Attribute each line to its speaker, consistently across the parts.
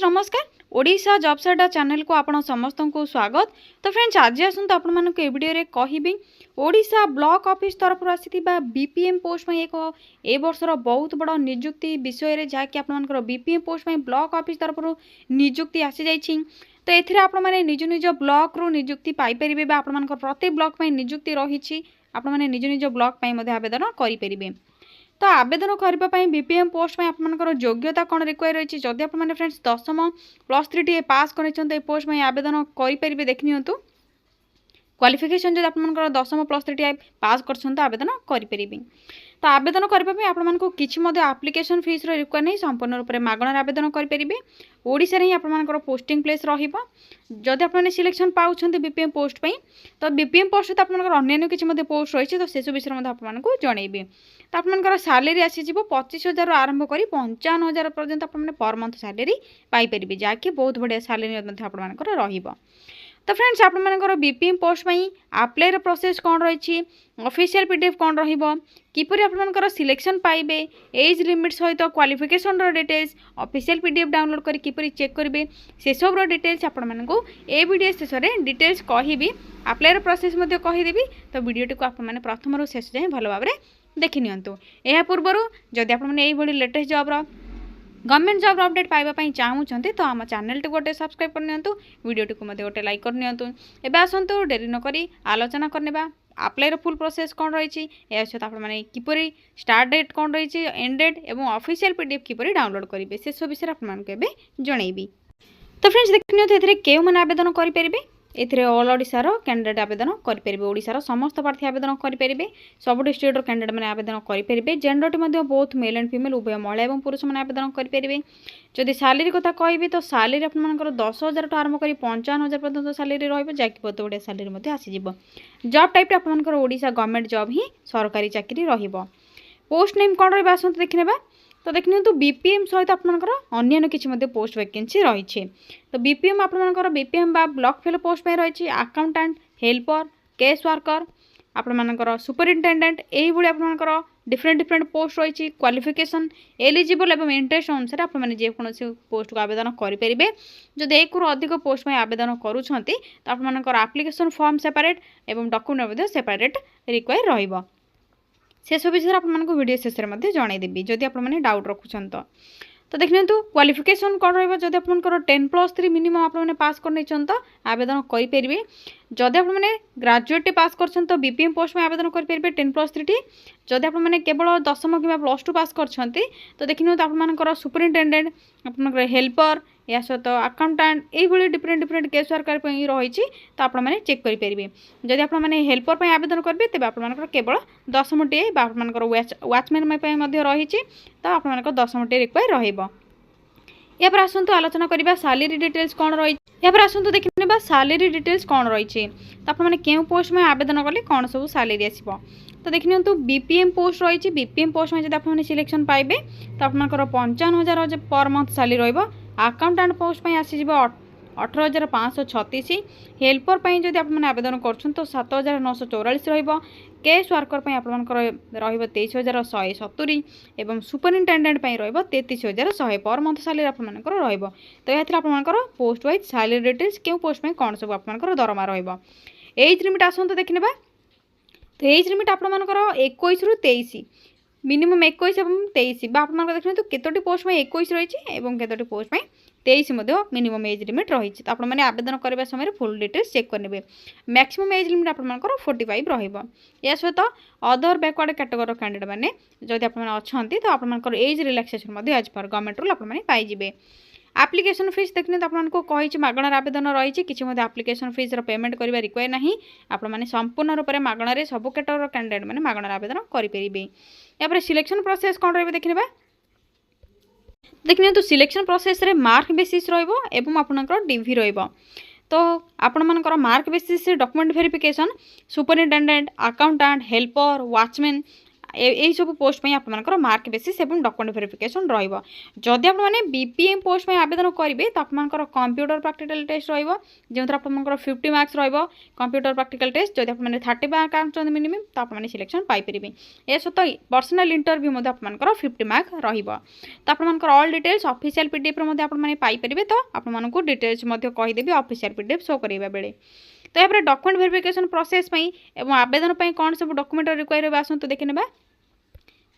Speaker 1: नमस्कार Odisha job centre channel को आपण समस्त को स्वागत। तो फ्रेंड्स आज आसतु आपण मानक ए वीडियो रे कहिबी ओडिशा ब्लॉक ऑफिस तरफ आसीथिबा बीपीएम पोस्ट में एक ए वर्षर बहुत बड़ नियुक्ति विषय रे जहाँकि आपण मानकर बीपीएम पोस्ट में ब्लॉक ऑफिस तरफ नियुक्ति आसी जाइछि। तो एथिरे आपण माने निज निज ब्लॉक रो नियुक्ति पाई परिबे बा आपण मानकर प्रति ब्लॉक में नियुक्ति रहिछि आपण माने निज निज ब्लॉक में मध्ये आवेदन करि परिबे। तो आवेदन करने बीपीएम पोस्ट में आपर योग्यता कौन रिक्वायर रही जदि आप फ्रेंड्स 10वीं +3 टी पास कर पोस्ट में आवेदन करेंगे देखनी क्वालिफिकेशन जब आप 10वीं +3 टी पास कर आवेदन करेंगे। तो आवेदन करने आपको किसी आप्लिकेशन फीस रिक्वायर नहीं संपूर्ण रूप से मागणार आवेदन करेंगे। ओडिशा रे ही आपर पोस्टिंग प्लेस रदि आपने सिलेक्शन पाँच बीपीएम पोस्ट पर तो बीपीएम पोस्ट आपर अन्य किसी पोस्ट रही तो सेसब विषय आपको जनइबी। तो आपर सैलरी आसीज 25,000 आरंभ कर 55,000 पर्यंत आपने पर मंथ सैलरी पाइपर जहाँकि बहुत बढ़िया सैलरी आप। तो फ्रेंड्स आपर बीपीएम पोस्ट में आप्लायर प्रोसेस कौन रही ऑफिशियल पीडीएफ कौन किपरि आपर सिलेक्शन पाइबे एज लिमिट सहित qualification details official PDF download कर किपरि चेक करेंगे से सब डिटेल्स आपको ए वीडियो शेष में डिटेल्स कहि आप्लायर प्रोसेस कहीदेवी। तो वीडियो को आपने प्रथम रू शेष जाए भल भाव देखि नियंतु। या पूर्व जदि आपड़ी latest job government job update पाइबापी चाहूँगी तो आम चैनल टी गोटे सब्सक्राइब करनी वीडियो टी गोटे लाइक करनी। एवं आसतु डेरी नक आलोचना करने आप्लायर फुल प्रोसेस कौन रही आपने किपरि स्टार्ट डेट कौन रही एंड डेट और ऑफिशियल पीडीएफ किपरि डाउनलोड करेंगे से सब विषय आपको जनइबी। तो फ्रेंड्स देखनी क्यों मैंने आवेदन करेंगे एथिरे ऑल ओडिशार कैंडिडेट आवेदन करेंगे। ओडिशार समस्त प्रार्थी आवेदन करेंगे सब डिस्ट्रिक्टर कैंडिडेट मैंने आवेदन करेंगे। जेंडर बहुत बोथ मेल एंड फीमेल उभय महिला और पुरुष मैंने आवेदन करेंगे। जदि सैलरी कथा कहि तो सैलरी आपर 10,000 आरंभ कर 55,000 पर्यंत सैलरी रही बहुत बढ़िया सैलरी आसीज। जॉब टाइप आपर ओडिशा गवर्नमेंट जॉब ही सरकारी चाकरी पोस्ट नेम कौन रहा आसतु देखने। तो देखनी तो बीपीएम सहित आपर अन्य किसी पोस्ट वैकेंसी रही। तो बीपीएम आपर बीपीएम बा ब्लॉक फेलो पोस्ट में रही अकाउंटेंट हेल्पर केस वर्कर आपर सुपरिटेडेट यही आपर डिफरेंट पोस्ट रही क्वालिफिकेशन एलिजिबल एवं इंटरेस्ट अनुसार आपने जेकोसी पोस्ट को आवेदन करेंगे। जब एक अधिक पोस्ट में आवेदन करुँच तो आपर आप्लिकेशन फॉर्म सेपरेट और डॉक्यूमेंट सेपरेट रिक्वायर रही से सब विषय आपको वीडियो शेष में जनईदेवी जदि आपने डाउट रखुन। तो देखने क्वालिफिकेशन कौन रही आपंकर 10+3 मिनिमम आपने पास कर तो आवेदन करेंगे। जदि आपने ग्रेजुएट पास कर तो बीपीएम पोस्ट में आवेदन करेंगे 10+3 टी। जदि आपने केवल 10वीं कि +2 पास कर तो देखने आपर सुपरिटेडेट आप हेल्पर या सहित अकाउंटेंट यही डिफरेंट केस वर्कर रही तो आपने चेक करेंगे। जदि आपने हेल्पर पर आवेदन करेंगे तेज आपर केवल 10वीं टी आपर वाचमैन रही तो आपर 10वीं टी रिक्वायर रही। या पर आसतु आलोचना करवा सैलरी डिटेल्स कौन रही। या पर आसतु देखने सैलरी डिटेल्स कौन रही तो आपने क्यों पोस्ट में आवेदन कले कौन सब सैलरी आसो। तो देखनी बीपीएम पोस्ट रही बीपीएम पोस्ट में जब आपने सिलेक्शन पाइबे तो आपंकर 55,000 पर मंथ सैलरी रही। अकाउंटेंट पोस्ट में आसीज 18,536। हेल्पर पर जब आपने आवेदन कर तो 7,944 रही। केस वर्कर पर आपंकर रही 23,170 और सुपरिटेडेट रही 33,100 पर मंथ सैलरी आपंकर रही। तो यहाँ आपंकर पोस्ट वाइज सैलरी डिटेल्स क्यों पोस्ट में कौन सब आपंकर दरमा रही। एज लिमिट आसतु देखने। तो एज लिमिट आपर 21 ରୁ 23 मिनिमम 21 और 23 आप देखते केतोटी पोस्ट में 21 रही और केतोटी पोस्ट में 23 मिनिमम एज लिमिट रही। तो आपने आवेदन करने समय फुल डिटेल्स चेक करेंगे। मैक्सिमम एज लिमिट आपर 45 रहा सहित अदर बैकवर्ड कैटेगोरी कैंडिडेट मैंने जब आपने तो आपर age relaxation age per government rule आपने पाइबे। एप्लिकेशन फीस देखने तो आपको कही मागणार आवेदन रही किसी एप्लिकेशन फीस पेमेंट करने रिक्वायर ना आपने संपूर्ण रूप से मागणार सब कैटेगोरी कैंडिडेट मैंने मागणार आवेदन करेंगे। या सिलेक्शन प्रोसेस कौन रही देखने। देखने तो सिलेक्शन प्रोसेस रे मार्क बेसिस रपर डीवी रही। तो आपणकर मार्क बेसिस डॉक्यूमेंट वेरिफिकेशन सुपरिटेडेट अकाउंटेंट हेल्पर वाचमैन यही सब पोस्ट पे आपर मार्क बेसिस और डॉक्यूमेंट वेरिफिकेशन रहिबो। जदि आप माने बीपीएम पोस्ट पे आवेदन करेंगे तो आपर कंप्यूटर प्रैक्टिकल टेस्ट रहिबो जो आपर 50 मार्क्स रहिबो कंप्यूटर प्रैक्टिकल टेस्ट। जदि आप माने 30 मार्क आनछन मिनिमम तो आप माने सिलेक्शन पाई परिबे। ए सतो पर्सनल इंटरव्यू मधे आपर 50 मार्क रहिबो। तो आपर ऑल डिटेल्स ऑफिशियल पीडीएफ रे मधे आपर माने पाई परिबे। तो आपर मानकु डिटेल्स मधे कहि देबी ऑफिशियल पीडीएफ शो करेबा बेले। तो यहाँ डॉक्यूमेंट वेरिफिकेशन प्रोसेस एवं आवेदन कौन सब डॉक्यूमेंट रिक्वायर होगा आसतु देखि नेबा।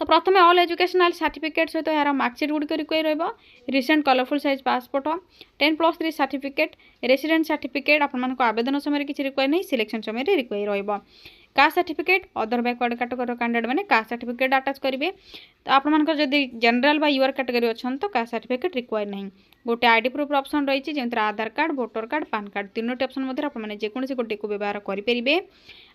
Speaker 1: तो प्रथम ऑल एजुकेशनल सर्टिफिकेट सहित यार मार्कशीट गुड़िक रिक्वायर रहा। Recent colourful size passport 10+3 certificate resident certificate आपको आवेदन समय किसी रिक्वायर नहीं सिलेक्शन समय रिक्वायर रहा। Caste certificate other backward category candidate मैंने कास्ट सर्टिफिकेट अटैच करेंगे। तो आप जदि जनरल बा यूआर कैटेगरी अच्छा तो कास्ट सर्टिफिकेट रिक्वायर नहीं। गोटे आईडी प्रूफ ऑप्शन रही जमीन Aadhaar card voter card PAN card तीनोटी ऑप्शन मध्य आपने जेकोसी गोटे को व्यवहार करेंगे।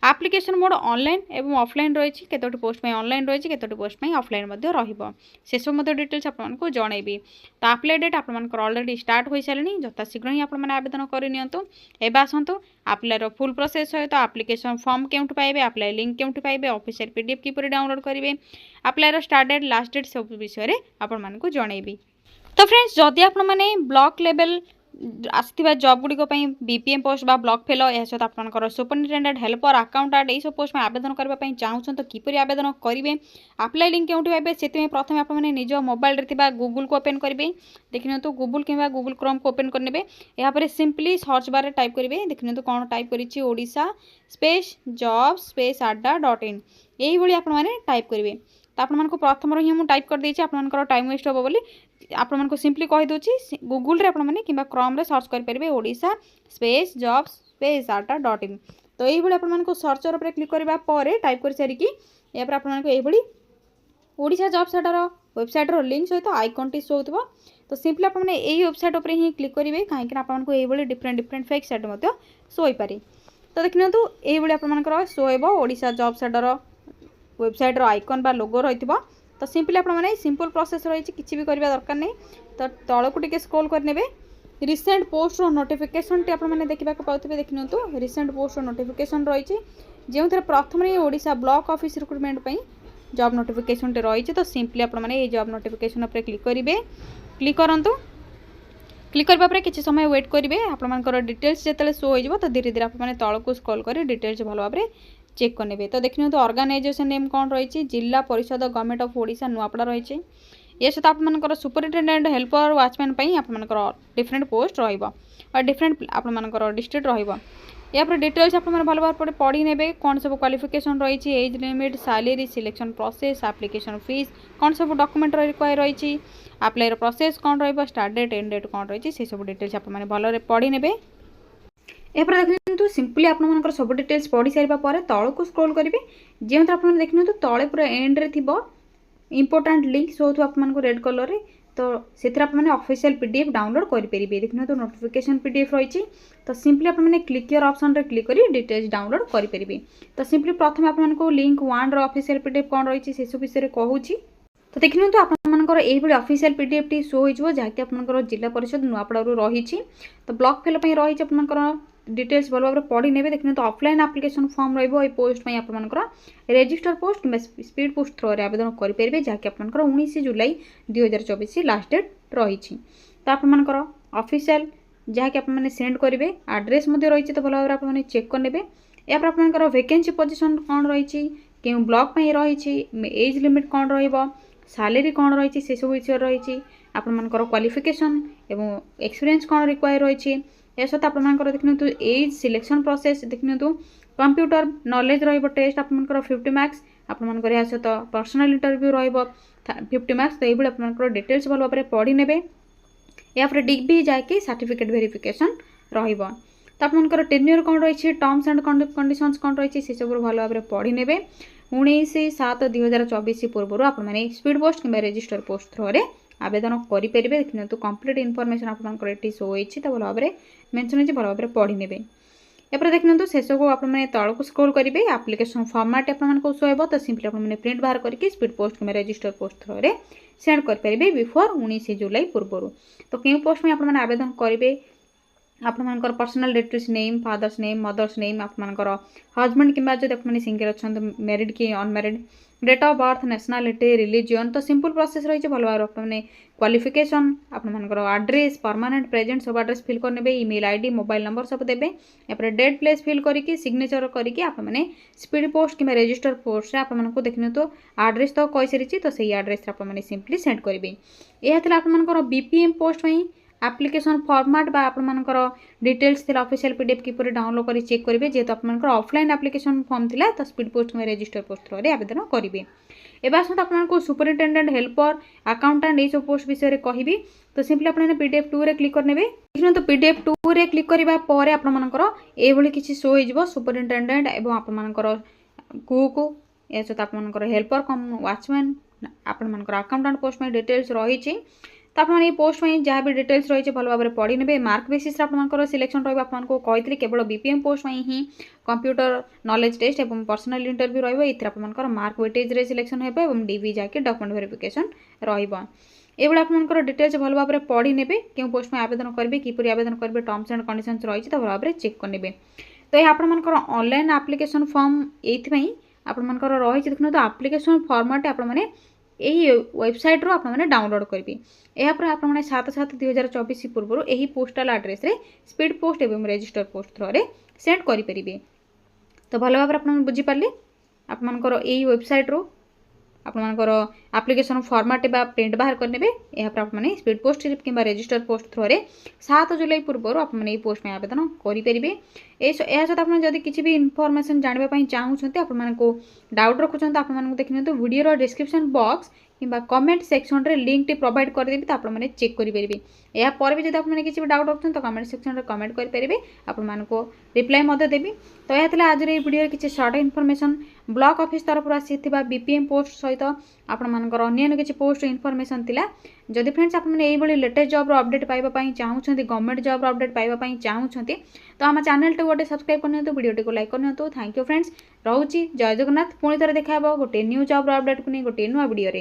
Speaker 1: एप्लिकेशन मोड ऑनलाइन एवं ऑफलाइन रही केतोटी पोस्ट में ऑनलाइन रही केतोटी पोस्ट में ऑफलाइन से सब डिटेल्स आपको जनइबी। तो अप्लाई डेट आप ऑलरेडी स्टार्ट हो सारे यथाशीघ्र ही आपने आवेदन करनियंतु। एवं आसतु अप्लाई फुल प्रोसेस सहित एप्लिकेशन फॉर्म केउंटु पाइबे अप्लाई लिंक केउंटु पाइबे ऑफिशियल पीडीएफ किपरि डाउनलोड करेंगे apply start date last date सब विषय आपको जनइबी। तो फ्रेंड्स जदि आप ब्लॉक लेवल आसथिबा जॉब गुड़िक बीपीएम पोस्ट बा ब्लॉक फेलो यह सहित आपंकर सुपरिटेडेंट हेल्पर अकाउंटेंट यही सब पोस्ट में आवेदन करने चाहूँ तो किपरि आवेदन करेंगे अप्लाई लिंक केउंटि पाइबे से प्रथम आपने निज मोबाइल रे थिबा गूगल को ओपन करेंगे। देखिए तो गूगल कि गूगल क्रोम को ओपन करने यहाँ सिंपली सर्च बार टाइप करेंगे। देखिए तो कौन टाइप करी Odisha space job space adda.in यही आपने टाइप करेंगे। तो आपको प्रथम ही मुझे टाइप कर देछि आपनकर टाइम वेस्ट हो बोली आपको सिंपली कहि दोछि गूगल रे आपने कि क्रोम रे सर्च कर पारे Odisha space job space adda.in। तो यही आपको सर्चर पर क्लिक करबा पर टाइप कर सारिकी या पर आपको यही ओडिशा जॉब सेटार वेबसाइट लिंक सहित आइकन टी शो होगा। तो सिंपली आपने यही वेबसाइट पर ही क्लिक करेंगे कहीं आपको यही different different fake site show हो पारे। तो देखिए तो यही आपंकर शो हो ओडिशा जॉब सेटार वेबसाइट आइकन बा लोगो रही। तो सिंपली आपने सिंपल प्रोसेस रही किसी भी करवा दरकार नहीं। तो तलक टे स्क्रॉल करने रिसेंट पोस्ट नोटिफिकेशन टी आपने देखा पाते देखिए तो रिसेंट पोस्ट नोटिफिकेशन रही जो थे प्रथम Odisha block office recruitment job notification रही। तो सिंपली आपने जॉब नोटिफिकेशन पर क्लिक करेंगे क्लिक करूँ क्लिक करने किसी समय वेट करेंगे आपर डिटेल्स जो शो हो तो धीरे धीरे आपने तलक स्क्रॉल कर डिटेल्स भल भाव चेक करने। तो देखिए तो ऑर्गेनाइजेशन नेम कौन रही जिला परिषद गवर्नमेंट ऑफ ओडिशा नुआपड़ा रही ये सहित आपर सुपरिटेडेंट हेल्पर वाचमैन आपर डिफरेंट पोस्ट और डिफरेंट आपर डिस्ट्रिक्ट या पर डिटेल्स आप भल भाव पढ़ी ने कौन सब क्वालिफिकेशन रही age limit salary selection process application fees कौन सब डॉक्यूमेंट रिक्वायर रही अप्लाई प्रोसेस कौन रही स्टार्ट डेट एंड डेट कौन रही से सब डिटेल्स आप भल पढ़ी ने। एपर देखिए सिंपली आपंकर सब डिटेल्स पढ़ी सारा तल को स्क्रॉल करेंगे जो आप देखिए तो तले पूरा एंड रे थी इंपोर्टाट लिंक शो थो आपको रेड कलर रे। तो से ऑफिशियल पीडीएफ डाउनलोड करेंगे। देखिए तो नोटिफिकेशन पीडीएफ रही। तो सिंपली आपने क्लिक योर ऑप्शन रे क्लिक करी डिटेल्स डाउनलोड करेंगे। तो सिंपली प्रथम आपको लिंक 1 ऑफिशियल पीडीएफ कौन रही से सब विषय कहूँ। तो देखिए तो आपर यही ऑफिशियल पीडीएफ टी शो हो जहाँकि आप जिला परिषद नुआपड़ा रही। तो ब्लॉक फेल रही आप डिटेल्स भल भाव पढ़ी ने। देखिए तो ऑफलाइन एप्लिकेशन फॉर्म रही पोस्ट आपर रजिस्टर पोस्ट कि स्पीड पोस्ट थ्रो आवेदन करेंगे जहाँकि आप 19 जुलाई 2024 लास्ट डेट रही। तो आपर ऑफिशियल जहाँकि आपने सेंड करेंगे एड्रेस रही तो भल भाव आपने चेक करने या आपर वैकेंसी पोजीशन कौन रही क्यों ब्लॉक रही एज लिमिट कौन रैलरी कौन रही से सब विषय रही आपर क्वालिफिकेशन एवं एक्सपीरियंस कौन रिक्वायर रही या सहित आपर देखिए तो एज सिलेक्शन प्रोसेस देखिए तो कंप्यूटर नॉलेज टेस्ट आपर 50 मार्क्स आपर या सहित पर्सनल इंटरव्यू 50 मार्क्स। तो ये आपर डिटेल्स भल भाव पढ़ी ने या फिर डिग्री जाकि सर्टिफिकेट वेरिफिकेशन रहिबो। तो आपर टेन्योर कौन रही टर्म्स एंड कंडीशंस कौन रही से सब भल भाव पढ़ी ने 19/7/2024 पूर्व आपने स्पीड पोस्ट कि रजिस्टर पोस्ट थ्रो आवेदन करेंगे। देखिए तो कंप्लीट इनफॉरमेशन आपको शो होती तो भल भाव मेंशन होती भल भाव पढ़ी ने। या देखिए तो शेष को आपने तल को स्क्रॉल करेंगे एप्लिकेशन फॉर्मेट आपको शो हो। तो सिंपली आपने प्रिंट बाहर करके स्पीड पोस्ट कि रजिस्टर पोस्ट थ्रो सेंड करेंगे बिफोर 19 जुलाई पूर्व। तो क्यों पोस्ट में आपने आवेदन करेंगे आपर personal details name father's name mother's name आपर हजबैंड कि जो सिंगल अच्छा मैरिड कि unmarried date of birth nationality religion तो सिंपल प्रोसेस रही भल भाव आपने क्वालिफिकेशन आपर आड्रेस परमानेंट प्रेजेंट सब आड्रेस फिल करने ईमेल आईडी मोबाइल नंबर सब देवे या डेट प्लेस फिल करके सिग्नेचर करके आपने स्पीड पोस्ट कि रजिस्टर पोस्ट आपको देखने तो आड्रेस तो कही सारी तो सही आड्रेस आपने सिंपली सेंड करेंगे यह आपर बीपीएम पोस्ट एप्लिकेशन फॉर्मेट बा आपर डिटेल्स थी ऑफिशियल पीडीएफ किपर डाउनलोड कर चेक करेंगे जेहेतु आपर ऑफलाइन एप्लिकेशन फॉर्म थिला तो स्पीड पोस्ट में रजिस्टर पोस्ट थ्रू आवेदन करेंगे एवं आसता आपको सुपरिटेडेंट हेल्पर अकाउंटेंट ये सब पोस्ट विषय कहि तो सिंपली आपने पीडीएफ 2 रे क्लिक करने देखिए तो पीडीएफ 2 रे क्लिक करबा परे आपनकर एभली किछि शो हो सुपरिटेडेंट एवं आपनकर कुक या सहित आपनकर हेल्पर कम वॉचमैन आपनकर अकाउंटेंट पोस्ट में डिटेल्स रही तो आपने ये पोस्ट में जहाँ भी डिटेल्स रही भल भाव में पढ़ी ने मार्क बेसिस आपंकर सिलेक्शन रही आपको कही केवल बीपीएम पोस्ट में ही कंप्यूटर नॉलेज टेस्ट और पर्सनल इंटरव्यू रही मार्क वेटेज रे सिलेक्शन हो डीवी जाकि डॉक्यूमेंट वेरिफिकेशन रही आपंकर डिटेल्स भल भाव में पढ़ी ने क्यों पोस्ट में आवेदन करेंगे किपर आवेदन करेंगे टर्म्स एंड कंडीशंस रही तो भल भाव में चेक करेंगे तो यह आपर ऑनलाइन एप्लिकेशन फॉर्म ये आपर रही देखो तो एप्लिकेशन फॉर्मेट आपने यही वेबसाइट रो आपने डाउनलोड करेंगे यापर आपने 7/7/2024 पूर्व यही पोस्टाल आड्रेस रे स्पीड पोस्ट एवं रजिस्टर पोस्ट थ्रू सेंड करेंगे तो भल भाव आप बुझीपारे आपर यही वेबसाइट रो आपर एप्लिकेशन फॉर्मेट बा प्रिंट बाहर करने आपने स्पीड पोस्ट कि रजिस्टर पोस्ट थ्रू 7 जुलाई पूर्व आपने पोस्ट में आवेदन करेंगे यह सहित आपने जब किसी भी इनफॉरमेशन जानापी चाहूँगी आपको डाउट रखुच्च आपको देखने तो वीडियो डिस्क्रिप्शन बॉक्स कि कमेंट सेक्शन रे लिंक टी प्रोवाइड करदेवी तो आपने चेक करेंगे यापर भी जब आपने किसी भी डाउट रखुच्च तो कमेंट सेक्शन रे कमेंट करेंगे आपको रिप्लाई देवी तो यह आज वीडियो किसी सर्ट इनफॉरमेशन ब्लॉक ऑफिस तरफ आसी बीपीएम पोस्ट सहित आपर अन्य किसी पोस्ट इनफॉरमेशन थिला जदि फ्रेंड्स आपने यही लेटेस्ट जॉब अपडेट पाइबापी चाहूँगी गवर्नमेंट जॉब अपडेट पाइबापी चाहूँगी तो आम चैनल टी गोटे सब्सक्राइब करनी वीडियो को लाइक करनी थैंक यू फ्रेंड्स रोची जय जगन्नाथ पुणी थे देखा गोटे न्यू जॉब अपडेट को नहीं गोटे नुआ वीडियो।